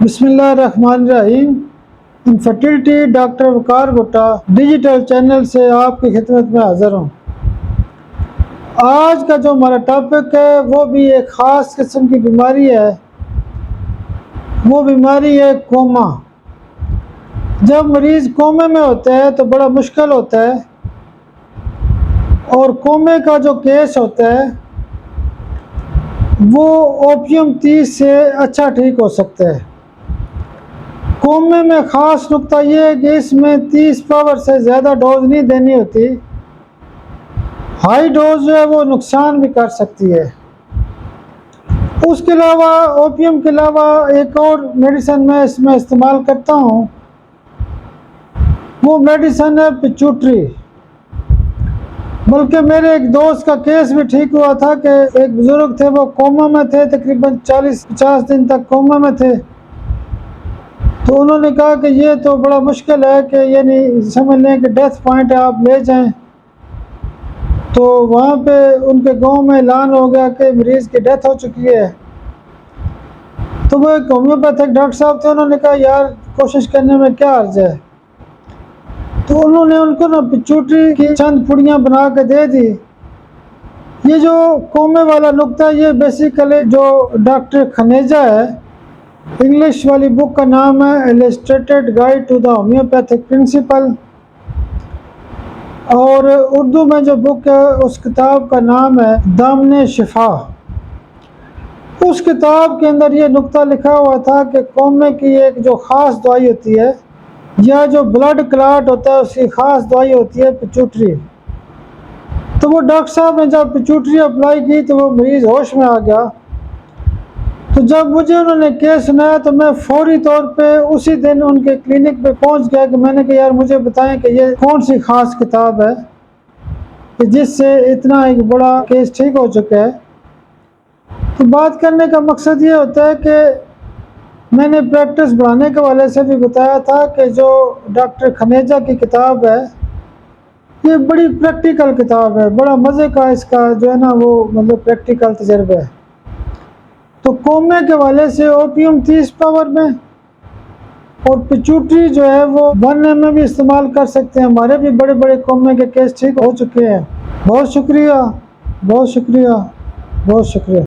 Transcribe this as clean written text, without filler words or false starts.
बिस्मिल्लाहिर्रहमानिर्रहीम। Infertility doctor वकार भुट्टा digital channel से आपकी खिदमत में हाज़िर हूँ। आज का जो हमारा टॉपिक है वो भी एक ख़ास किस्म की बीमारी है। वो बीमारी है कोमा। जब मरीज़ कोमे में होता है तो बड़ा मुश्किल होता है, और कोमे का जो केस होता है वो ओपियम 30 से अच्छा ठीक हो सकता है। कोमे में ख़ास नुक्ता ये है कि इसमें 30 पावर से ज़्यादा डोज नहीं देनी होती। हाई डोज जो है वो नुकसान भी कर सकती है। उसके अलावा ओपियम के अलावा एक और मेडिसिन मैं इसमें इस्तेमाल करता हूँ, वो मेडिसिन है पिट्यूटरी। बल्कि मेरे एक दोस्त का केस भी ठीक हुआ था कि एक बुज़ुर्ग थे, वो कोमा में थे, तकरीबन 40-50 दिन तक कोमा में थे। तो उन्होंने कहा कि ये तो बड़ा मुश्किल है कि यानी समझ लें कि डेथ पॉइंट है, आप ले जाएं। तो वहाँ पे उनके गांव में ऐलान हो गया कि मरीज़ की डेथ हो चुकी है। तो वो एक होम्योपैथिक डॉक्टर साहब थे, उन्होंने कहा यार कोशिश करने में क्या अर्ज है। तो उन्होंने उनको ना पिट्यूटरी की चंद पुड़ियाँ बना के दे दी। ये जो कोमे वाला नुक्ता, ये बेसिकली जो डॉक्टर खनेजा है, इंग्लिश वाली बुक का नाम है illustrated guide to the homeopathic principle, और उर्दू में जो बुक है उस किताब का नाम है दामने शिफा। उस किताब के अंदर ये नुक्ता लिखा हुआ था कि कोमे की एक जो ख़ास दवाई होती है, या जो ब्लड क्लॉट होता है उसकी ख़ास दवाई होती है पिट्यूटरी। तो वो डॉक्टर साहब ने जब पिट्यूटरी अप्लाई की तो वो मरीज़ होश में आ गया। तो जब मुझे उन्होंने केस सुनाया तो मैं फौरी तौर पे उसी दिन उनके क्लिनिक पे पहुंच गया कि मैंने कहा यार मुझे बताएं कि ये कौन सी ख़ास किताब है कि जिससे इतना एक बड़ा केस ठीक हो चुका है। तो बात करने का मकसद ये होता है कि मैंने प्रैक्टिस बढ़ाने के वाले से भी बताया था कि जो डॉक्टर खनेजा की किताब है ये बड़ी प्रैक्टिकल किताब है, बड़ा मज़े का इसका जो है ना वो मतलब प्रैक्टिकल तजर्बा है। तो कोमे के वाले से ओपियम 30 पावर में और पिट्यूटरी जो है वो 1 ml में भी इस्तेमाल कर सकते हैं। हमारे भी बड़े बड़े कोमे के केस ठीक हो चुके हैं। बहुत शुक्रिया, बहुत शुक्रिया, बहुत शुक्रिया।